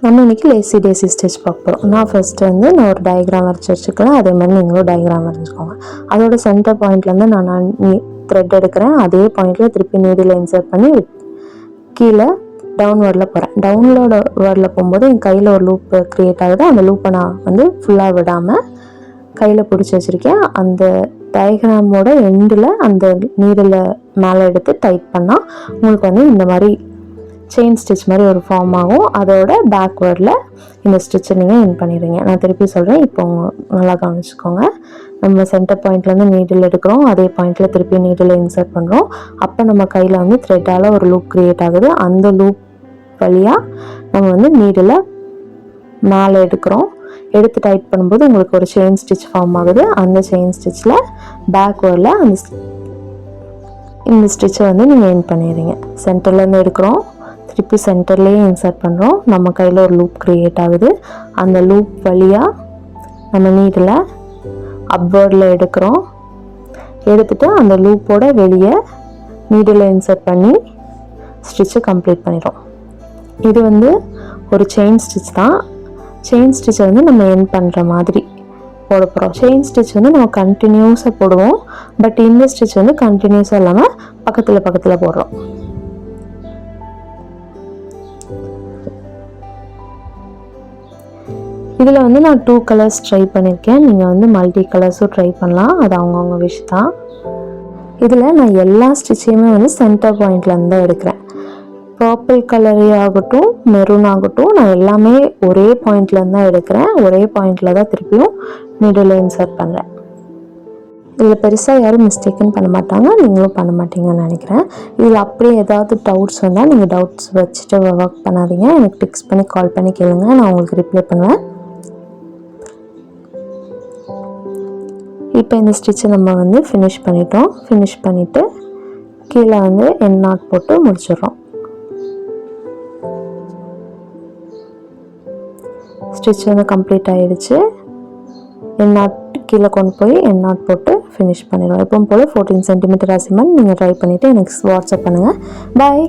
நம்ம இன்றைக்கி lazy daisy stitch பார்க்க போகிறோம். நான் ஃபஸ்ட்டு வந்து நான் ஒரு டயக்ராம் வரைச்சி வச்சுக்கிறேன். அதே மாதிரி நீங்களும் டயக்ராம் வரைஞ்சிக்கோங்க. அதோட சென்டர் பாயிண்ட்லேருந்து நான் த்ரெட் எடுக்கிறேன். அதே பாயிண்டில் திருப்பி நீடில் இன்சர்ட் பண்ணி கீழே டவுன்வர்டில் போகிறேன். டவுன்வர்டில் போகும்போது என் கையில் ஒரு லூப் க்ரியேட் ஆகுது. அந்த லூப்பை நான் வந்து ஃபுல்லாக விடாமல் கையில் பிடிச்சி வச்சுருக்கேன். அந்த டயக்ராமோட எண்டில் அந்த நீடில் மேலே எடுத்து டைட் பண்ணால் உங்களுக்கு வந்து இந்த மாதிரி செயின் ஸ்டிச் மாதிரி ஒரு ஃபார்ம் ஆகும். அதோட பேக்வேர்டில் இந்த ஸ்டிச்சை நீங்கள் என் பண்ணிடுவீங்க. நான் திருப்பி சொல்கிறேன், இப்போ நல்லா கவனிச்சுக்கோங்க. நம்ம சென்டர் பாயிண்ட்லேருந்து நீடில் எடுக்கிறோம். அதே பாயிண்டில் திருப்பி நீடில் இன்சர்ட் பண்ணுறோம். அப்போ நம்ம கையில் வந்து த்ரெட்டால் ஒரு லூப் க்ரியேட் ஆகுது. அந்த லூப் வழியாக நம்ம வந்து நீடில் மேலே எடுக்கிறோம். எடுத்து டைட் பண்ணும்போது உங்களுக்கு ஒரு செயின் ஸ்டிச் ஃபார்ம் ஆகுது. அந்த செயின் ஸ்டிச்சில் பேக்வேர்டில் இந்த ஸ்டிச்சை வந்து நீங்கள் என் பண்ணிடுறீங்க. சென்டர்லேருந்து எடுக்கிறோம், திருப்பி சென்டர்லேயே இன்சர்ட் பண்ணுறோம். நம்ம கையில் ஒரு லூப் க்ரியேட் ஆகுது. அந்த லூப் வழியாக நம்ம நீடில் அப்வர்டில் எடுக்கிறோம். எடுத்துகிட்டு அந்த லூப்போட வெளியே நீடில் இன்சர்ட் பண்ணி ஸ்டிச்சை கம்ப்ளீட் பண்ணிடுறோம். இது வந்து ஒரு செயின் ஸ்டிச் தான். செயின் ஸ்டிச்சை வந்து நம்ம என் பண்ணுற மாதிரி போட போகிறோம். செயின் ஸ்டிச் வந்து நம்ம கண்டினியூஸாக போடுவோம். பட் இந்த ஸ்டிச் வந்து கண்டினியூஸாக இல்லாமல் பக்கத்தில் போடுறோம். இதில் வந்து நான் 2 கலர்ஸ் ட்ரை பண்ணியிருக்கேன். நீங்கள் வந்து மல்டி கலர்ஸும் ட்ரை பண்ணலாம். அது அவங்கவுங்க விஷ் தான். இதில் நான் எல்லா ஸ்டிச்சையுமே வந்து சென்டர் பாயிண்ட்லேருந்து தான் எடுக்கிறேன். பர்பிள் கலரே ஆகட்டும், மெரூன் ஆகட்டும், நான் எல்லாமே ஒரே பாயிண்ட்லேருந்து தான் எடுக்கிறேன். ஒரே பாயிண்டில் தான் திருப்பியும் நீடில் இன்சர்ட் பண்ணுறேன். இதில் பெருசாக யாரும் மிஸ்டேக்குன்னு பண்ண மாட்டாங்க, நீங்களும் பண்ண மாட்டீங்கன்னு நினைக்கிறேன். இதில் அப்படியே ஏதாவது டவுட்ஸ் வந்தால் நீங்கள் டவுட்ஸ் வச்சுட்டு ஒர்க் பண்ணாதீங்க. எனக்கு டெக்ஸ்ட் பண்ணி கால் பண்ணி கேளுங்க, நான் உங்களுக்கு ரிப்ளை பண்ணுவேன். இப்போ இந்த ஸ்டிச்சை நம்ம வந்து ஃபினிஷ் பண்ணிட்டோம். ஃபினிஷ் பண்ணிவிட்டு கீழே வந்து என் நாட் போட்டு முடிச்சிடுறோம். ஸ்டிச் வந்து கம்ப்ளீட் ஆகிடுச்சு. என் நாட் கீழே கொண்டு போய் என் நாட் போட்டு ஃபினிஷ் பண்ணிடுவோம். எப்பவும் போல் 14 சென்டிமீட்டர் அசிமெண்ட் நீங்கள் ட்ரை பண்ணிவிட்டு எனக்கு வாட்ஸ்அப் பண்ணுங்கள். பாய்.